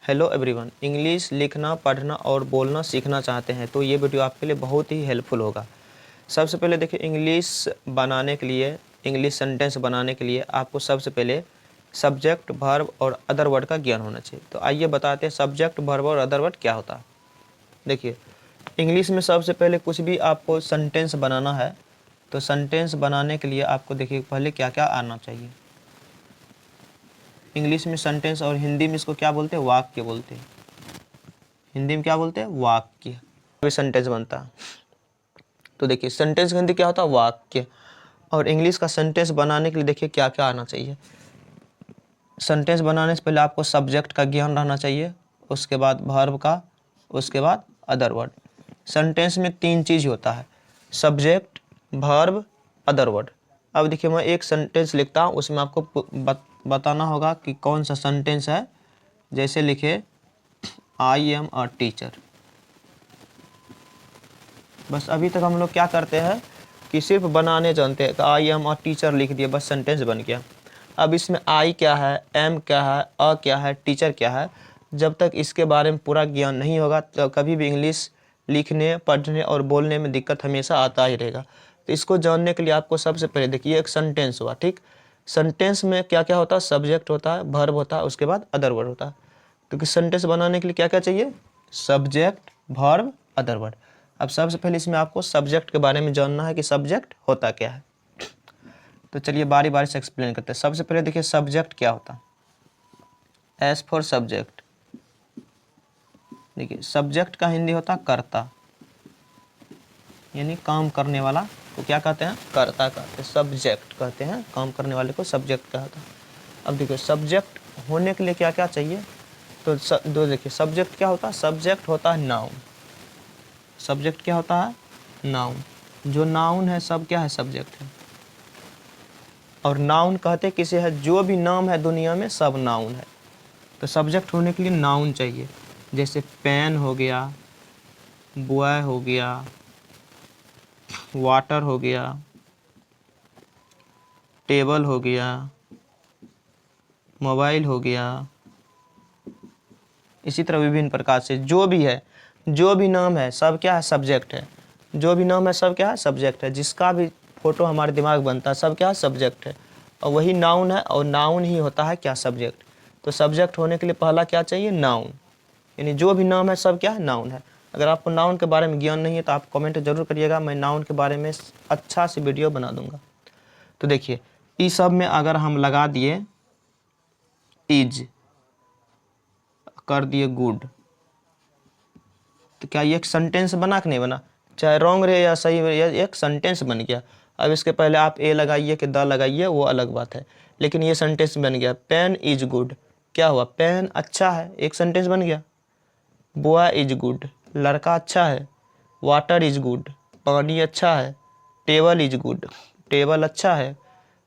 Hello everyone, English लिखना, पढ़ना और बोलना सीखना चाहते हैं तो ये वीडियो आपके लिए बहुत ही हेल्पफुल होगा। सबसे पहले देखिए, इंग्लिश बनाने के लिए, इंग्लिश सेंटेंस बनाने के लिए आपको सबसे पहले सब्जेक्ट, वर्ब और अदर वर्ड का ज्ञान होना चाहिए। तो आइए बताते हैं सब्जेक्ट, वर्ब और अदर वर्ड क्या होता है। देखिए, इंग्लिश में सबसे पहले कुछ भी आपको सेंटेंस बनाना है तो सेंटेंस बनाने के लिए आपको देखिए पहले क्या क्या आना चाहिए। इंग्लिश में सेंटेंस और हिंदी में इसको क्या बोलते हैं? वाक्य बोलते हैं। हिंदी में क्या बोलते हैं? वाक्य। सेंटेंस बनता है। तो देखिए, सेंटेंस का हिंदी क्या होता है? वाक्य। और इंग्लिश का सेंटेंस बनाने के लिए देखिए क्या क्या आना चाहिए। सेंटेंस बनाने से पहले आपको सब्जेक्ट का ज्ञान रहना चाहिए, उसके बाद वर्ब का, उसके बाद अदर वर्ड। सेंटेंस में 3 चीज़ होता है: सब्जेक्ट, वर्ब, अदर वर्ड। अब देखिए, मैं एक सेंटेंस लिखता हूँ, उसमें आपको बताना होगा कि कौन सा सेंटेंस है। जैसे लिखे, आई एम अ टीचर। बस अभी तक हम लोग क्या करते हैं कि सिर्फ बनाने जानते हैं। तो आई एम अ टीचर लिख दिया, बस सेंटेंस बन गया। अब इसमें आई क्या है, एम क्या है, अ क्या है, टीचर क्या है, जब तक इसके बारे में पूरा ज्ञान नहीं होगा तो कभी भी इंग्लिश लिखने, पढ़ने और बोलने में दिक्कत हमेशा आता ही रहेगा। तो इसको जानने के लिए आपको सबसे पहले देखिए, एक सेंटेंस हुआ, ठीक। सेंटेंस में क्या क्या होता है? सब्जेक्ट होता है, वर्ब होता है, उसके बाद अदर वर्ड होता है। क्योंकि सेंटेंस बनाने के लिए क्या क्या चाहिए? Subject, verb, other word. अब सबसे पहले इसमें आपको सब्जेक्ट के बारे में जानना है कि सब्जेक्ट होता क्या है। तो चलिए बारी बारी से एक्सप्लेन करते हैं। सबसे पहले देखिए, सब्जेक्ट क्या होता है। S for subject. देखिए, सब्जेक्ट का हिंदी होता है कर्ता, यानी काम करने वाला को क्या कहते हैं? कर्ता कहते हैं। सब्जेक्ट कहते हैं, काम करने वाले को सब्जेक्ट कहता है। अब देखिए, सब्जेक्ट होने के लिए क्या क्या चाहिए। तो देखिए, सब्जेक्ट क्या होता है? सब्जेक्ट होता है नाउन। सब्जेक्ट क्या होता है? नाउन। जो नाउन है सब क्या है? सब्जेक्ट है। और नाउन कहते किसे है? जो भी नाम है दुनिया में सब नाउन है। तो सब्जेक्ट होने के लिए नाउन चाहिए। जैसे पेन हो गया, बॉय हो गया, वाटर हो गया, टेबल हो गया, मोबाइल हो गया। इसी तरह विभिन्न प्रकार से जो भी है, जो भी नाम है सब क्या है? सब्जेक्ट है। जो भी नाम है सब क्या है? सब्जेक्ट है। जिसका भी फोटो हमारे दिमाग बनता है सब क्या है? सब्जेक्ट है। और वही नाउन है, और नाउन ही होता है क्या? सब्जेक्ट। तो सब्जेक्ट होने के लिए पहला क्या चाहिए? नाउन। यानी जो भी नाम है सब क्या है? नाउन है। अगर आपको नाउन के बारे में ज्ञान नहीं है तो आप कमेंट जरूर करिएगा, मैं नाउन के बारे में अच्छा सी वीडियो बना दूंगा। तो देखिए, इस सब में अगर हम लगा दिए इज, कर दिए गुड, तो क्या ये एक सेंटेंस बना कि नहीं बना? चाहे रॉन्ग रहे या सही रहे, ये एक सेंटेंस बन गया। अब इसके पहले आप ए लगाइए कि द लगाइए, वो अलग बात है, लेकिन ये सेंटेंस बन गया। पेन इज गुड, क्या हुआ? पेन अच्छा है, एक सेंटेंस बन गया। बॉय इज गुड, लड़का अच्छा है। वाटर इज गुड, पानी अच्छा है। टेबल इज गुड, टेबल अच्छा है।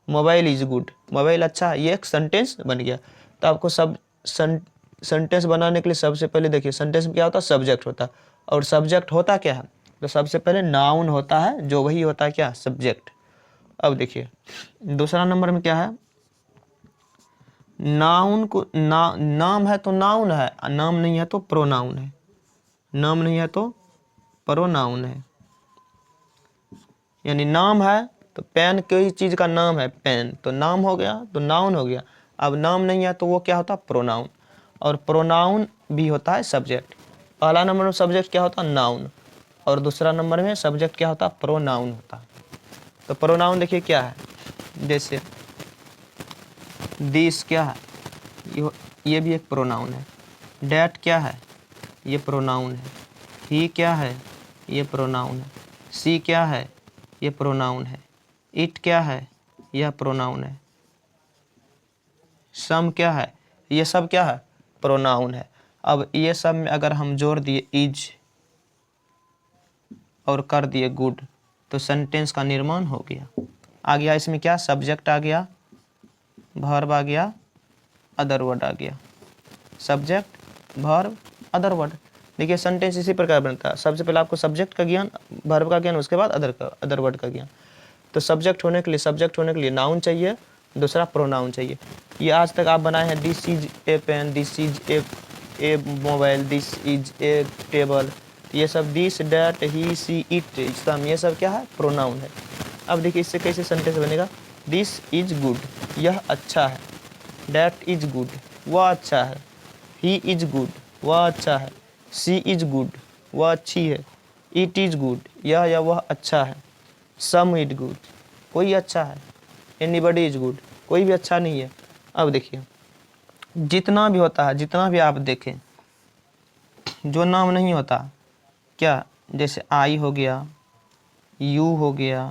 मोबाइल इज गुड, मोबाइल अच्छा है। ये एक सेंटेंस बन गया। तो आपको सब सेंटेंस बनाने के लिए सबसे पहले देखिए, सेंटेंस में क्या होता है? सब्जेक्ट होता है। और सब्जेक्ट होता क्या है? तो सबसे पहले नाउन होता है, जो वही होता है क्या? सब्जेक्ट। अब देखिए, दूसरा नंबर में क्या है? नाउन को नाम है तो नाउन है, नाम नहीं है तो प्रोनाउन है। नाम नहीं है तो प्रोनाउन है। यानी नाम है तो पेन, कोई चीज़ का नाम है पेन, तो नाम हो गया, तो नाउन हो गया। अब नाम नहीं है तो वो क्या होता है? प्रोनाउन। और प्रोनाउन भी होता है सब्जेक्ट। पहला नंबर में सब्जेक्ट क्या होता है? नाउन। और दूसरा नंबर में सब्जेक्ट क्या होता है? प्रोनाउन होता है। तो प्रोनाउन देखिए क्या है। जैसे दिस क्या है? ये भी एक प्रोनाउन है। डैट क्या है? ये प्रोनाउन है। ही क्या है? ये प्रोनाउन है। सी क्या है? ये प्रोनाउन है। इट क्या है? यह प्रोनाउन है। सम क्या है? ये सब क्या है? प्रोनाउन है। अब ये सब में अगर हम जोड़ दिए इज और कर दिए गुड, तो सेंटेंस का निर्माण हो गया। आ गया इसमें क्या? सब्जेक्ट आ गया, वर्ब आ गया, अदर वर्ड आ गया। Subject, verb, other word. देखिए, सेंटेंस इसी प्रकार बनता है। सबसे पहले आपको सब्जेक्ट का ज्ञान, वर्ब का ज्ञान, उसके बाद अदर वर्ड का ज्ञान। तो सब्जेक्ट होने के लिए नाउन चाहिए, दूसरा प्रोनाउन चाहिए। ये आज तक आप बनाए हैं this is a pen, this is a a mobile, this is a table, ये सब this, that, he, she, it, some, ये सब क्या है? प्रोनाउन है। अब देखिए इससे कैसे सेंटेंस बनेगा? दिस इज गुड, यह अच्छा है। डैट इज गुड, वह अच्छा है। ही इज गुड, वह अच्छा है। सी इज गुड, वह अच्छी है। इट इज गुड, यह या वह अच्छा है। सम इज गुड, कोई अच्छा है। एनीबडी इज गुड, कोई भी अच्छा नहीं है। अब देखिए जितना भी होता है, जितना भी आप देखें, जो नाम नहीं होता क्या, जैसे आई हो गया, यू हो गया,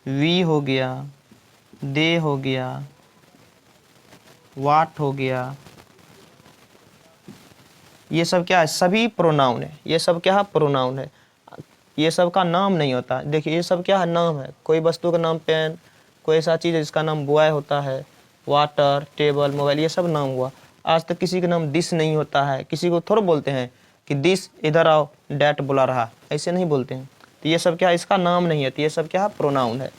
वी हो गया, दे हो गया, वाट हो गया, ये सब क्या है? सभी प्रोनाउन है। ये सब क्या है? प्रोनाउन है। ये सब का नाम नहीं होता। देखिए ये सब क्या है? नाम है। कोई वस्तु का नाम पेन, कोई ऐसा चीज़ है जिसका नाम बॉय होता है, वाटर, टेबल, मोबाइल, ये सब नाम हुआ। आज तक किसी का नाम दिस नहीं होता है। किसी को थोड़ा बोलते हैं कि दिस इधर आओ, डैट बुला रहा, ऐसे नहीं बोलते हैं। तो ये सब क्या है? इसका नाम नहीं है। तो ये सब क्या है? प्रोनाउन है।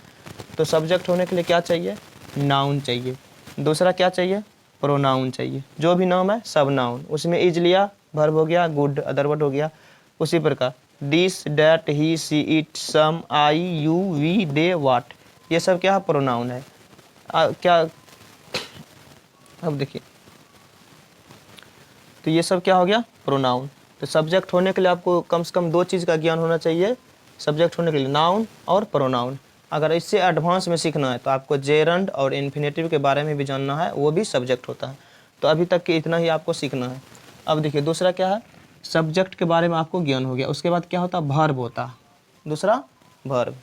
तो सब्जेक्ट होने के लिए क्या चाहिए? नाउन चाहिए। दूसरा क्या चाहिए? प्रोनाउन चाहिए। जो भी नाम है सब नाउन। उसमें इज लिया, वर्ब हो गया, गुड अदर वर्ड हो गया। उसी प्रकार this, that, he, she, it, some, I, you, we, they, what, ये सब क्या है? प्रोनाउन है। क्या अब देखिए, तो ये सब क्या हो गया? प्रोनाउन। तो सब्जेक्ट होने के लिए आपको कम से कम 2 चीज़ का ज्ञान होना चाहिए सब्जेक्ट होने के लिए, नाउन और प्रोनाउन। अगर इससे एडवांस में सीखना है तो आपको जेरंड और इन्फिनेटिव के बारे में भी जानना है, वो भी सब्जेक्ट होता है। तो अभी तक के इतना ही आपको सीखना है। अब देखिए दूसरा क्या है? सब्जेक्ट के बारे में आपको ज्ञान हो गया। उसके बाद क्या होता है? वर्ब होता है। दूसरा वर्ब।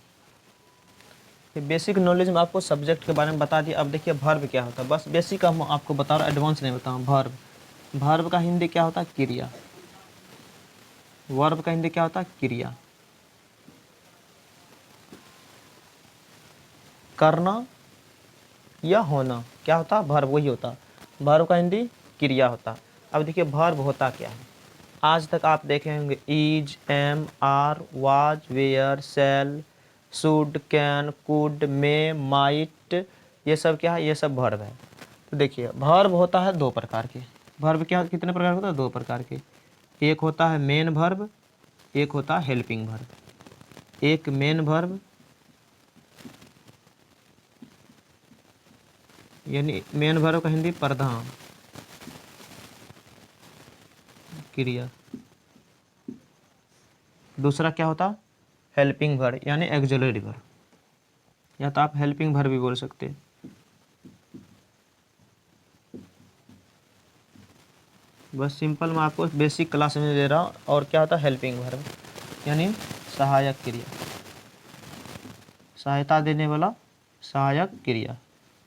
बेसिक नॉलेज में आपको सब्जेक्ट के बारे में बता दिया। अब देखिए वर्ब क्या होता है, बस बेसिक हम आपको बता रहा हूँ, एडवांस नहीं बता रहा हूँ। वर्ब, वर्ब का हिंदी क्या होता है? क्रिया। वर्ब का हिंदी क्या होता है? क्रिया। करना या होना क्या होता है? वर्ब वही होता है। वर्ब का हिंदी क्रिया होता है। अब देखिए वर्ब होता क्या है? आज तक आप देखे होंगे is, am, are, was, were, shall, should, can, could, may, might, ये सब क्या है? ये सब वर्ब है। तो देखिए वर्ब होता है 2 प्रकार के। वर्ब क्या कितने प्रकार के होता है? 2 प्रकार के। एक होता है मेन वर्ब, एक होता है हेल्पिंग वर्ब। एक मेन वर्ब यानी मेन वर्ब का हिंदी प्रधान क्रिया। दूसरा क्या होता? हेल्पिंग वर्ब यानी एक्सिलरी वर्ब, या तो आप हेल्पिंग वर्ब भी बोल सकते हैं। बस सिंपल मैं आपको बेसिक क्लास में दे रहा हूँ। और क्या होता है? हेल्पिंग वर्ब यानी सहायक क्रिया, सहायता देने वाला सहायक क्रिया।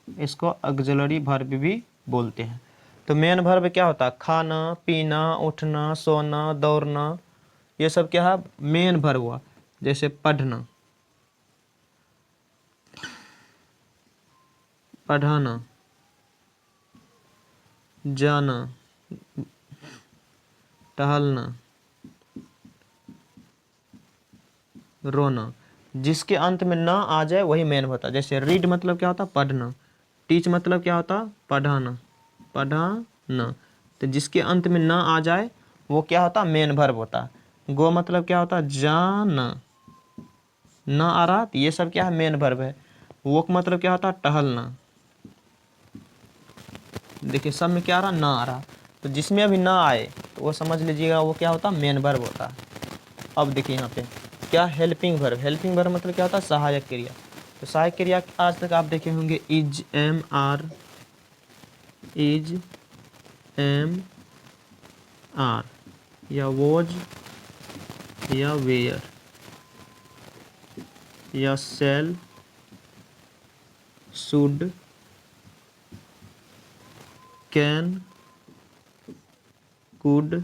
इसको ऑक्सिलरी वर्ब भी बोलते हैं। तो मेन वर्ब क्या होता है? खाना, पीना, उठना, सोना, दौड़ना, ये सब क्या है? मेन वर्ब हुआ। जैसे पढ़ना, पढ़ाना, जाना, टहलना, रोना, जिसके अंत में ना आ जाए वही मेन होता है। जैसे रीड मतलब क्या होता? पढ़ना। टीच मतलब क्या होता? पढ़ाना, पढ़ाना। तो जिसके अंत में ना आ जाए वो क्या होता? मेन वर्ब होता। गो मतलब क्या होता? जाना, ना आ रहा तो ये सब क्या है? मेन वर्ब है। वॉक मतलब क्या होता? टहलना। देखिए सब में क्या आ रहा? ना आ रहा। तो जिसमें अभी ना आए तो वो समझ लीजिएगा वो क्या होता? मेन वर्ब होता। अब देखिए यहाँ पे क्या? Helping verb. हेल्पिंग वर्ब मतलब क्या होता है? सहायक क्रिया। तो सहायक क्रिया आज तक आप देखे होंगे is, am, are, is, am, are, या वॉज, या वेयर, या shall, should, can, could,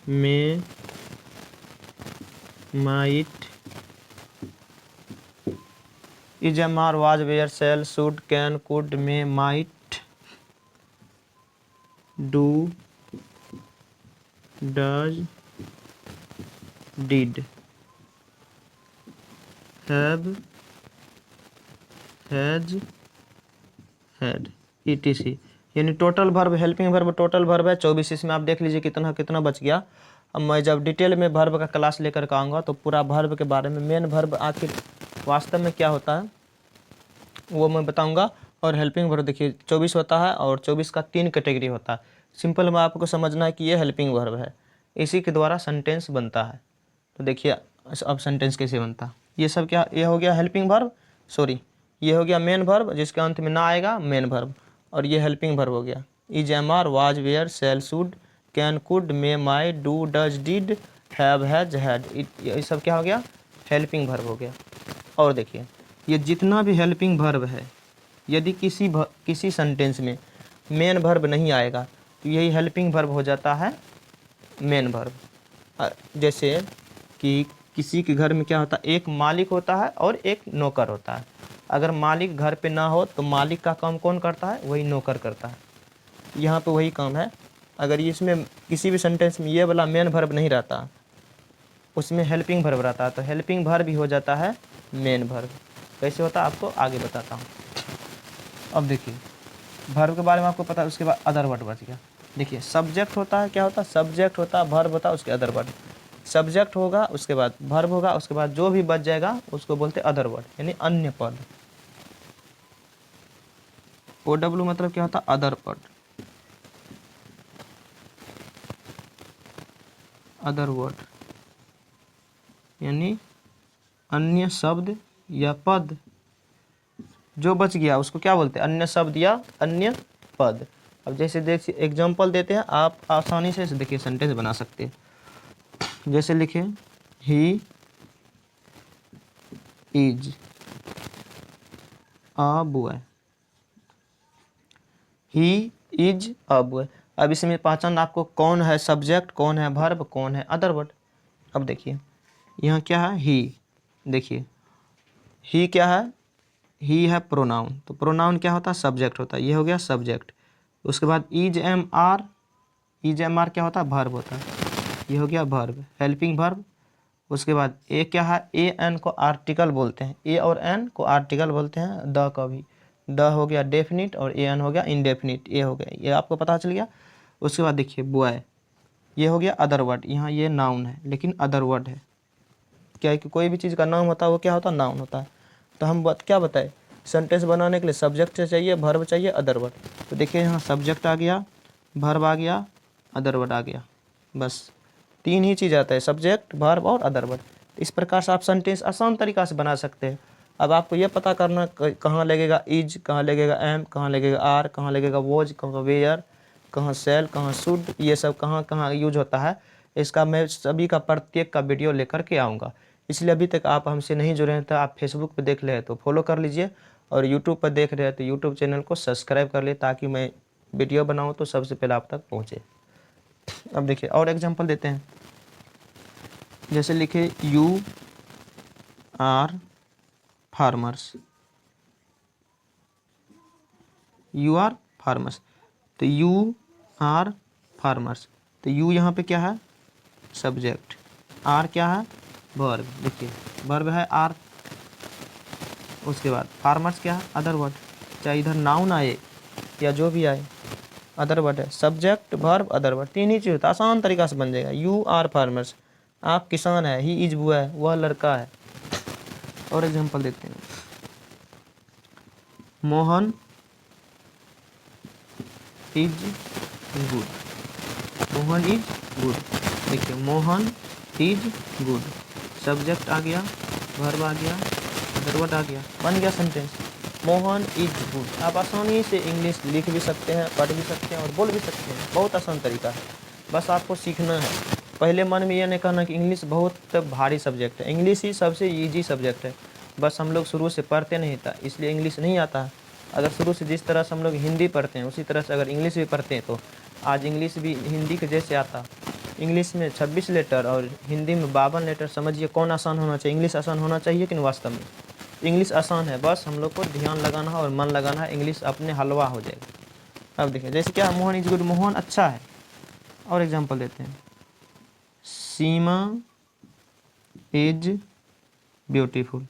may, might, is, am, are, was, were, shall, should, can, could, may, might, do, does, did, have, has, had, etc. यानी total verb, helping verb total verb है 24। इसमें आप देख लीजिए कितना कितना बच गया। अब मैं जब डिटेल में वर्ब का क्लास लेकर के आऊँगा तो पूरा वर्ब के बारे में, मेन वर्ब आखिर वास्तव में क्या होता है वो मैं बताऊंगा। और हेल्पिंग वर्ब देखिए 24 होता है और 24 का 3 कैटेगरी होता है। सिंपल में आपको समझना है कि ये हेल्पिंग वर्ब है, इसी के द्वारा सेंटेंस बनता है। तो देखिए अब सेंटेंस कैसे बनता है। ये सब क्या, ये हो गया हेल्पिंग वर्ब, सॉरी ये हो गया मेन वर्ब जिसके अंत में ना आएगा मेन वर्ब, और ये हेल्पिंग वर्ब हो गया। Is, am are, was, were, shall, should, can, could, may, might, do, does, did, have, has, had, ये सब क्या हो गया, हेल्पिंग वर्ब हो गया। और देखिए ये जितना भी हेल्पिंग वर्ब है, यदि किसी सेंटेंस में मेन वर्ब नहीं आएगा तो यही हेल्पिंग वर्ब हो जाता है मेन वर्ब। जैसे कि किसी के घर में क्या होता है, एक मालिक होता है और एक नौकर होता है। अगर मालिक घर पे ना हो तो मालिक का काम कौन करता है, वही नौकर करता है। यहाँ पे वही काम है। अगर इसमें किसी भी सेंटेंस में ये वाला मेन वर्ब नहीं रहता, उसमें हेल्पिंग वर्ब रहता है, तो हेल्पिंग वर्ब भी हो जाता है मेन वर्ब। कैसे होता है आपको आगे बताता हूँ। अब देखिए वर्ब के बारे में आपको पता है, उसके बाद अदर वर्ड बच गया। देखिए सब्जेक्ट होता है, क्या होता है, सब्जेक्ट होता है, वर्ब होता है, उसके अदर वर्ड। सब्जेक्ट होगा, उसके बाद वर्ब होगा, उसके बाद जो भी बच जाएगा उसको बोलते हैं अदर वर्ड, यानी अन्य पद। OW मतलब क्या होता है, अदर पद, अदर वर्ड, यानी अन्य शब्द या पद जो बच गया उसको क्या बोलते हैं, अन्य शब्द या अन्य पद। अब जैसे देखिए एग्जांपल देते हैं, आप आसानी से देखिए सेंटेंस बना सकते हैं। जैसे लिखे he is a boy, he is a boy. अब इसमें पहचान आपको कौन है सब्जेक्ट, कौन है वर्ब, कौन है अदर वर्ड। अब देखिए यहाँ क्या है, ही, देखिए ही क्या है, ही है प्रोनाउन, तो प्रोनाउन क्या होता है, सब्जेक्ट होता है, ये हो गया सब्जेक्ट। उसके बाद is am are, is am are क्या होता है, वर्ब होता है, ये हो गया वर्ब, हेल्पिंग वर्ब। उसके बाद ए क्या है, ए एन को आर्टिकल बोलते हैं, ए और एन को आर्टिकल बोलते हैं, द का भी, द हो गया डेफिनिट और ए एन हो गया इनडेफिनिट, ये हो गया, ये आपको पता चल गया। उसके बाद देखिए बॉय, ये हो गया अदर वर्ड, यहाँ ये नाउन है लेकिन अदर वर्ड है। क्या है कि कोई भी चीज़ का नाम होता है वो क्या होता है, नाउन होता है। तो हम क्या बताए, सेंटेंस बनाने के लिए सब्जेक्ट चाहिए, वर्ब चाहिए, अदर वर्ड। तो देखिए यहाँ सब्जेक्ट आ गया, वर्ब आ गया, अदर वर्ड आ गया, बस 3 ही चीज़ आता है, सब्जेक्ट, वर्ब और अदर वर्ड। इस प्रकार से आप सेंटेंस आसान तरीक़ा से बना सकते हैं। अब आपको यह पता करना कहाँ लगेगा इज, कहाँ लगेगा एम, कहाँ लगेगा आर, कहाँ लगेगा वॉज, कहाँ वेयर, कहाँ सेल, कहाँ शुड, ये सब कहाँ कहाँ यूज होता है, इसका मैं सभी का प्रत्येक का वीडियो लेकर के आऊँगा। इसलिए अभी तक आप हमसे नहीं जुड़े हैं तो आप फेसबुक पर देख ले तो फॉलो कर लीजिए, और यूट्यूब पर देख रहे हैं तो यूट्यूब चैनल को सब्सक्राइब कर ले, ताकि मैं वीडियो बनाऊँ तो सबसे पहले आप तक पहुँचे। अब देखिए और एग्जांपल देते हैं। जैसे लिखे you are farmers, you are farmers, तो यू आर फार्मर्स, तो यू यहाँ पे क्या है, सब्जेक्ट, आर क्या है, वर्ब, देखिए वर्ब है आर। उसके बाद फार्मर्स क्या है, अदर वर्ड, चाहे इधर नाउन आए या जो भी आए अदर वर्ड है, सब्जेक्ट वर्ब अदर वर्ड, 3 ही चीज़ होता है, आसान तरीका से बन जाएगा। यू आर फार्मर्स, आप किसान है, ही इज बॉय, वह लड़का है। और एग्जांपल देते हैं, Mohan is good, Mohan is good, देखिए मोहन इज गुड, सब्जेक्ट आ गया, वर्ब आ गया, अदर वर्ड आ गया, बन गया सेंटेंस, मोहन इज गुड। आप आसानी से इंग्लिश लिख भी सकते हैं, पढ़ भी सकते हैं और बोल भी सकते हैं, बहुत आसान तरीका है, बस आपको सीखना है। पहले मन में यह नहीं कहना कि इंग्लिश बहुत भारी सब्जेक्ट है, इंग्लिश ही सबसे ईजी सब्जेक्ट है, बस हम लोग शुरू से पढ़ते नहीं था इसलिए इंग्लिश नहीं आता है। अगर शुरू से जिस तरह से हम लोग हिंदी पढ़ते हैं उसी तरह से अगर इंग्लिश भी पढ़ते हैं तो आज इंग्लिश भी हिंदी के जैसे आता। इंग्लिश में 26 लेटर और हिंदी में 52 लेटर, समझिए कौन आसान होना चाहिए, इंग्लिश आसान होना चाहिए कि वास्तव में इंग्लिश आसान है, बस हम लोग को ध्यान लगाना है और मन लगाना है, इंग्लिश अपने हलवा हो जाएगा। अब देखिए जैसे क्या, मोहन इज गुड, मोहन अच्छा है। और एग्जांपल देते हैं, Seema is beautiful,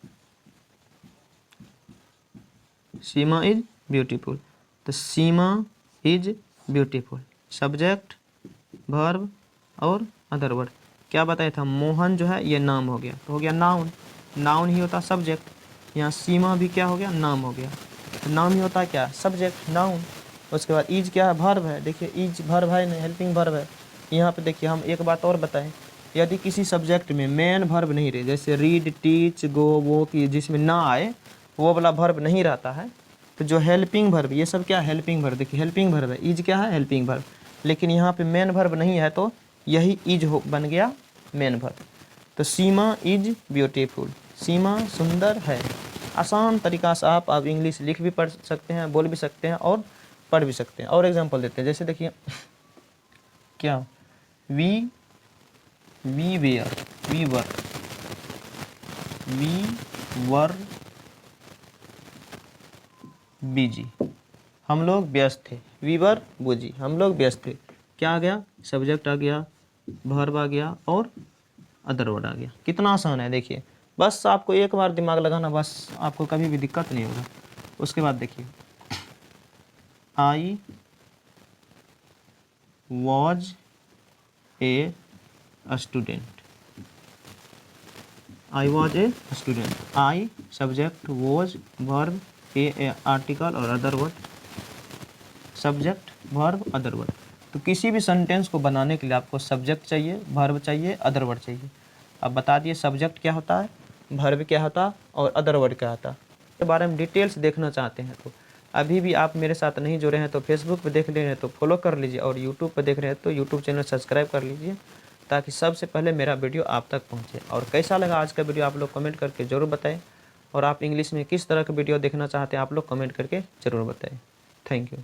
Seema is beautiful, तो Seema is beautiful, subject, verb और अदर वर्ड। क्या बताया था, मोहन जो है ये नाम हो गया, तो हो गया नाउन, नाउन ही होता सब्जेक्ट। यहाँ सीमा भी क्या हो गया, नाम हो गया, तो नाम ही होता है क्या, सब्जेक्ट, नाउन। उसके बाद इज क्या है, वर्ब है, देखिए इज वर्ब है ना, हेल्पिंग वर्ब है। यहाँ पे देखिए हम एक बात और बताएं, यदि किसी सब्जेक्ट में मेन वर्ब नहीं रहे, जैसे रीड, टीच, गो, वो की जिसमें ना आए, वो वाला वर्ब नहीं रहता है, तो जो हेल्पिंग वर्ब, ये सब क्या हेल्पिंग वर्ब, देखिए हेल्पिंग वर्ब है, इज क्या है, हेल्पिंग वर्ब। लेकिन यहाँ पे मेन वर्ब नहीं है, तो यही इज हो बन गया मेन वर्ब। तो सीमा इज ब्यूटीफुल, सीमा सुंदर है। आसान तरीका से आप इंग्लिश लिख भी पढ़ सकते हैं, बोल भी सकते हैं और पढ़ भी सकते हैं। और एग्जांपल देते हैं, जैसे देखिए क्या, we were, we were busy, हम लोग व्यस्त थे, वी वर बिजी, हम लोग व्यस्त थे। क्या आ गया, सब्जेक्ट आ गया, वर्ब आ गया और अदर वर्ड आ गया। कितना आसान है देखिए, बस आपको एक बार दिमाग लगाना, बस आपको कभी भी दिक्कत नहीं होगा। उसके बाद देखिए, I was a student, I was a student, I subject, was verb, a article और other word, subject, verb, other word. तो किसी भी सेंटेंस को बनाने के लिए आपको सब्जेक्ट चाहिए, वर्ब चाहिए, अदर वर्ड चाहिए। अब बता दिए सब्जेक्ट क्या होता है, वर्ब क्या होता है और अदर वर्ड क्या होता है। इसके बारे में डिटेल्स देखना चाहते हैं तो अभी भी आप मेरे साथ नहीं जुड़े हैं तो फेसबुक पे देख रहे हैं तो फॉलो कर लीजिए, और यूट्यूब पे देख रहे हैं तो यूट्यूब चैनल सब्सक्राइब कर लीजिए, ताकि सबसे पहले मेरा वीडियो आप तक पहुँचे। और कैसा लगा आज का वीडियो आप लोग कमेंट करके ज़रूर बताएं, और आप इंग्लिश में किस तरह का वीडियो देखना चाहते हैं आप लोग कमेंट करके ज़रूर बताएं। Thank you.